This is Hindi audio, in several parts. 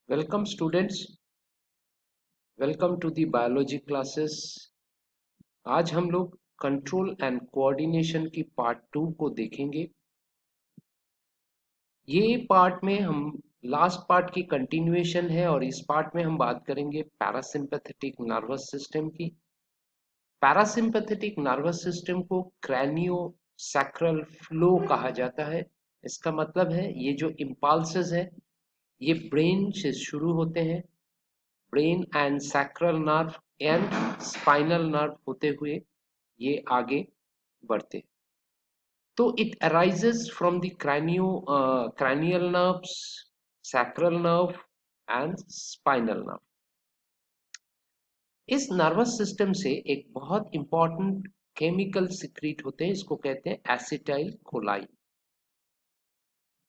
Welcome students, welcome to the biology classes. आज हम लोग कंट्रोल एंड कोऑर्डिनेशन की पार्ट 2 को देखेंगे। ये पार्ट में हम लास्ट पार्ट की कंटिन्यूएशन है और इस पार्ट में हम बात करेंगे पैरासिम्पैथेटिक नर्वस सिस्टम की। पैरासिम्पैथेटिक नर्वस सिस्टम को क्रैनियो सैक्रल फ्लो कहा जाता है। इसका मतलब है ये जो इम्पल्सेस है ये ब्रेन से शुरू होते हैं, brain and sacral nerve and spinal nerve होते हुए ये आगे बढ़ते हैं। तो it arises from the cranial nerves, sacral nerve and spinal nerve। इस नर्वस सिस्टम से एक बहुत इंपॉर्टेंट केमिकल सिक्रीट होते हैं, इसको कहते हैं acetyl कोलाइन।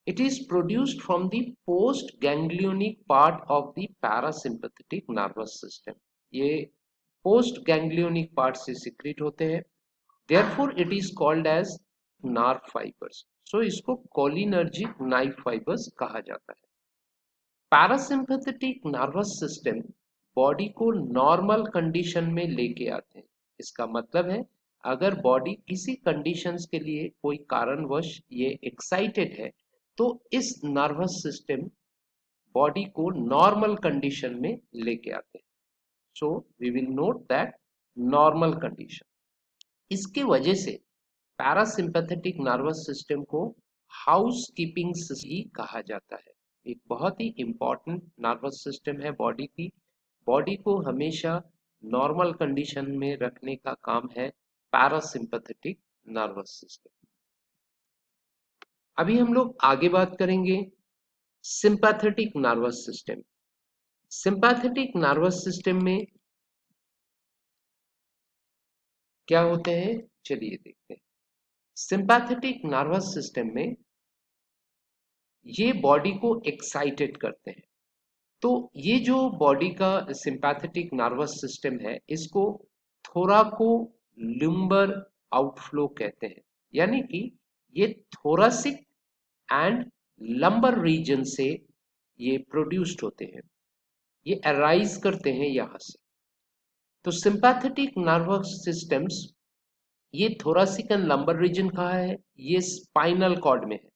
It is produced from the post ganglionic part of the parasympathetic nervous system। ये post ganglionic part से secrete होते हैं, therefore it is called as nerve fibers। So इसको cholinergic nerve fibers कहा जाता है। पैरासिम्पैथेटिक नर्वस सिस्टम बॉडी को नॉर्मल कंडीशन में लेके आते हैं। इसका मतलब है अगर बॉडी किसी कंडीशंस के लिए कोई कारणवश ये एक्साइटेड है तो इस नर्वस सिस्टम बॉडी को नॉर्मल कंडीशन में लेके आते हैं। So we will note that normal condition. इसके वजह से पैरासिम्पैथेटिक नर्वस सिस्टम को हाउस कीपिंग सिस्टम ही कहा जाता है। एक बहुत ही इंपॉर्टेंट नर्वस सिस्टम है बॉडी की। बॉडी को हमेशा नॉर्मल कंडीशन में रखने का काम है पैरासिम्पैथेटिक नर्वस सिस्टम। अभी हम लोग आगे बात करेंगे sympathetic nervous system. Sympathetic nervous system में क्या होते हैं, चलिए देखते हैं। सिंपैथेटिक नर्वस सिस्टम में ये बॉडी को एक्साइटेड करते हैं। तो ये जो बॉडी का सिंपैथेटिक नर्वस सिस्टम है इसको थोराको लुम्बर आउटफ्लो कहते हैं, यानी कि ये थोरासिक एंड लंबर रीजन से ये प्रोड्यूस्ड होते हैं, ये अराइज करते हैं यहां से। तो सिंपैथेटिक नर्वस सिस्टम्स ये थोरासिक एंड लंबर रीजन कहाँ है, ये स्पाइनल कॉर्ड में है।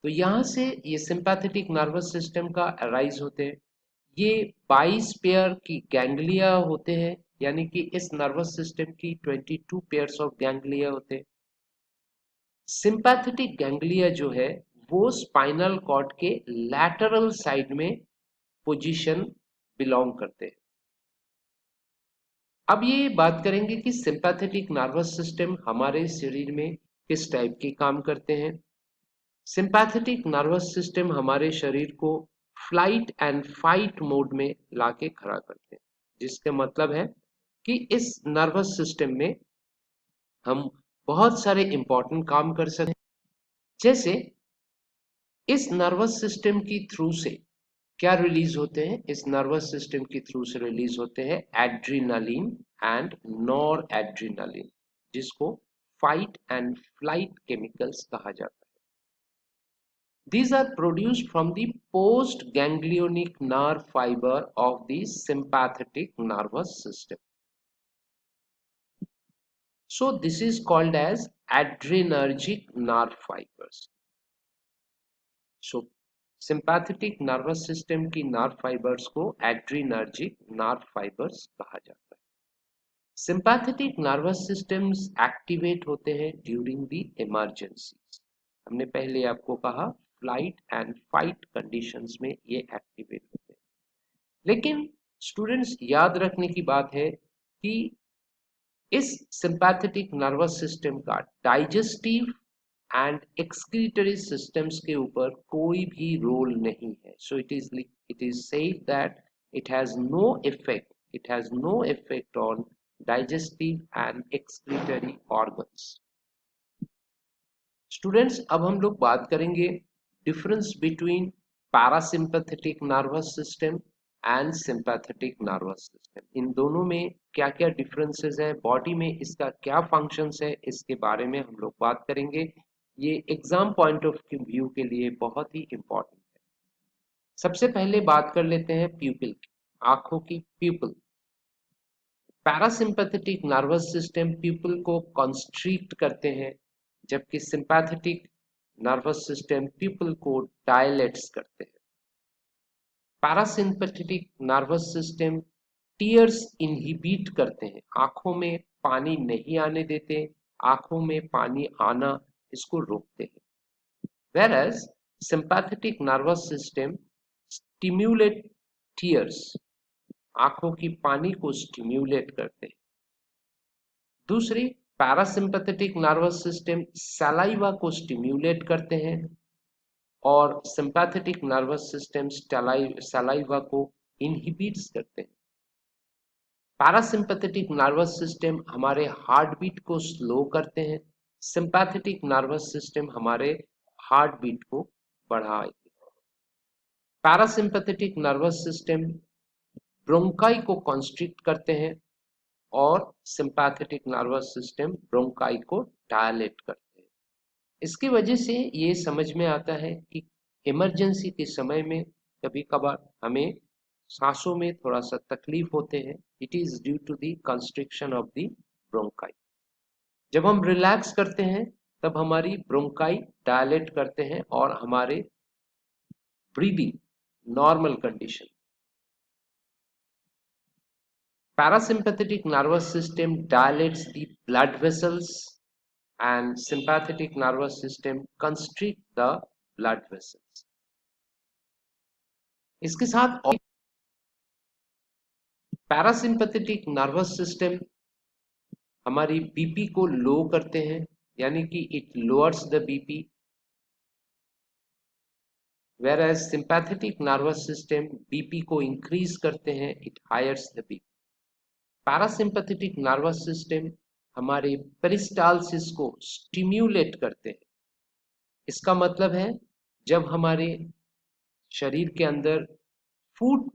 तो यहाँ से ये सिंपैथेटिक नर्वस सिस्टम का अराइज होते हैं। ये 22 पेयर की गैंग्लिया होते हैं, यानी कि इस नर्वस सिस्टम की 22 पेयर्स ऑफ गैंग्लिया होते हैं। सिंपैथेटिक गैंग्लिया जो है वो स्पाइनल कॉर्ड के लैटरल साइड में पोजीशन बिलोंग करते हैं। अब ये बात करेंगे कि सिंपैथेटिक नर्वस सिस्टम हमारे शरीर में किस टाइप के काम करते हैं। सिंपैथेटिक नर्वस सिस्टम हमारे शरीर को फ्लाइट एंड फाइट मोड में लाके खड़ा करते हैं, जिसका मतलब है कि इस नर्वस सिस्टम में हम बहुत सारे इंपॉर्टेंट काम कर सकते हैं। जैसे इस नर्वस सिस्टम की थ्रू से क्या रिलीज होते हैं, इस नर्वस सिस्टम की थ्रू से रिलीज होते हैं एड्रीनालिन एंड नॉर एड्रीनालिन, जिसको फाइट एंड फ्लाइट केमिकल्स कहा जाता है। These are produced from the post-ganglionic nerve fiber of the sympathetic nervous system. So this is called as adrenergic nerve fibers. So sympathetic nervous system की nerve fibers को adrenergic nerve fibers कहा जाता है। Sympathetic nervous systems activate होते हैं during the emergencies। हमने पहले आपको कहा फ्लाइट एंड फाइट कंडीशंस में ये एक्टिवेट होते हैं। लेकिन स्टूडेंट्स याद रखने की बात है कि इस सिंपैथेटिक नर्वस सिस्टम का डाइजेस्टिव एंड एक्सक्रीटरी सिस्टम्स के ऊपर कोई भी रोल नहीं है। So it is said that it has no effect on digestive and excretory organs. Students अब हम लोग बात करेंगे difference between parasympathetic nervous system and sympathetic nervous system. इन दोनों में क्या क्या डिफरेंसेस है, बॉडी में इसका क्या फंक्शंस है, इसके बारे में हम लोग बात करेंगे। ये एग्जाम पॉइंट ऑफ व्यू के लिए बहुत ही इंपॉर्टेंट है। सबसे पहले बात कर लेते हैं प्यूपिल की, आंखों की प्यूपिल। पैरासिम्पैथेटिक नर्वस सिस्टम प्यूपिल को कॉन्स्ट्रिक्ट करते हैं, जबकि सिंपैथेटिक नर्वस सिस्टम प्यूपिल को डायलेट्स करते हैं। Parasympathetic nervous system tears inhibit करते हैं, आंखों में पानी नहीं आने देते, आंखों में पानी आना इसको रोकते हैं। Whereas sympathetic nervous system stimulate tears, आंखों की पानी को स्टिम्युलेट करते हैं। दूसरी, पैरासिम्पैथेटिक नर्वस सिस्टम सलाइवा को स्टिम्युलेट करते हैं और सिंपैथेटिक नर्वस सिस्टम सलाइवा को इनहिबिट्स करते हैं। पैरासिम्पैथेटिक नर्वस सिस्टम हमारे हार्ट बीट को स्लो करते हैं, सिंपैथेटिक नर्वस सिस्टम हमारे हार्ट बीट को बढ़ाएगी। पैरासिम्पैथेटिक नर्वस सिस्टम ब्रोंकाई को कॉन्स्ट्रिक्ट करते हैं और सिंपैथेटिक नर्वस सिस्टम ब्रोंकाई को डायलेट करते हैं। इसकी वजह से ये समझ में आता है कि इमरजेंसी के समय में कभी कभार हमें सांसों में थोड़ा सा तकलीफ होते हैं, it is due to the constriction of the bronchi. जब हम रिलैक्स करते हैं तब हमारी ब्रोंकाई डायलेट करते हैं और हमारे breathing normal condition. Parasympathetic nervous system dilates the blood vessels and sympathetic nervous system constrict the blood vessels. इसके साथ पैरासिम्पैथेटिक नर्वस सिस्टम हमारी बीपी को लो करते हैं, यानी कि it lowers the BP, whereas sympathetic nervous system BP को इंक्रीज करते हैं, it highers the BP. Parasympathetic nervous system हमारे पेरिस्टाल्सिस को स्टिम्युलेट करते हैं। इसका मतलब है जब हमारे शरीर के अंदर फूड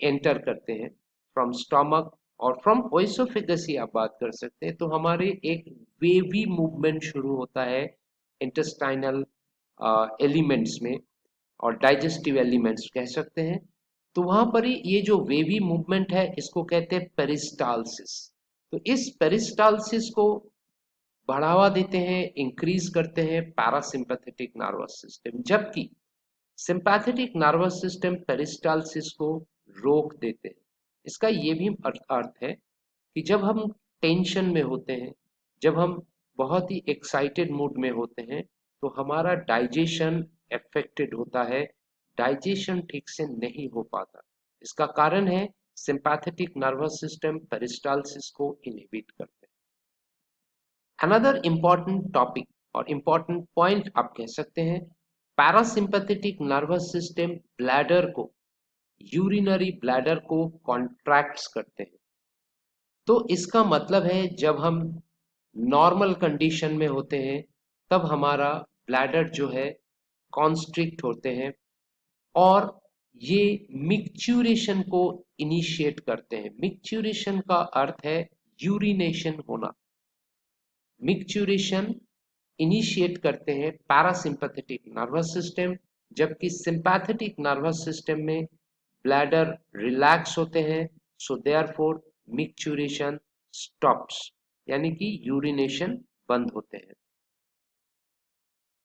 एंटर करते हैं फ्रॉम स्टमक और फ्रॉम ओइसोफेगस ही आप बात कर सकते हैं, तो हमारे एक वेवी मूवमेंट शुरू होता है इंटेस्टाइनल एलिमेंट्स में और डाइजेस्टिव एलिमेंट्स कह सकते हैं। तो वहां पर ही ये जो वेवी मूवमेंट है इसको कहते हैं पेरिस्टाल्सिस। तो इस पेरिस्टाल्सिस को बढ़ावा देते हैं, इंक्रीज करते हैं पैरासिम्पैथेटिक नर्वस सिस्टम, जबकि सिंपैथेटिक नर्वस सिस्टम पेरिस्टाल्सिस को रोक देते हैं। इसका ये भी अर्थ है कि जब हम टेंशन में होते हैं, जब हम बहुत ही एक्साइटेड मूड में होते हैं, तो हमारा डाइजेशन अफेक्टेड होता है, डाइजेशन ठीक से नहीं हो पाता। इसका कारण है सिंपैथेटिक नर्वस सिस्टम पेरिस्टाल्सिस को इनहिबिट करते हैं। अनदर इंपॉर्टेंट टॉपिक और इंपॉर्टेंट पॉइंट आप कह सकते हैं, पैरासिम्पैथेटिक नर्वस सिस्टम ब्लैडर को, यूरिनरी ब्लैडर को कॉन्ट्रैक्ट्स करते हैं। तो इसका मतलब है जब हम नॉर्मल कंडीशन में होते हैं तब हमारा ब्लैडर जो है कॉन्स्ट्रिक्ट होते हैं और ये मिक्चुरेशन को इनिशिएट करते हैं। मिक्चुरेशन का अर्थ है यूरिनेशन होना। मिक्चुरेशन इनिशिएट करते हैं पैरासिम्पैथेटिक नर्वस सिस्टम, जबकि सिंपैथेटिक नर्वस सिस्टम में ब्लैडर रिलैक्स होते हैं, सो देयरफॉर मिक्चुरेशन स्टॉप्स, यानी कि यूरिनेशन बंद होते हैं।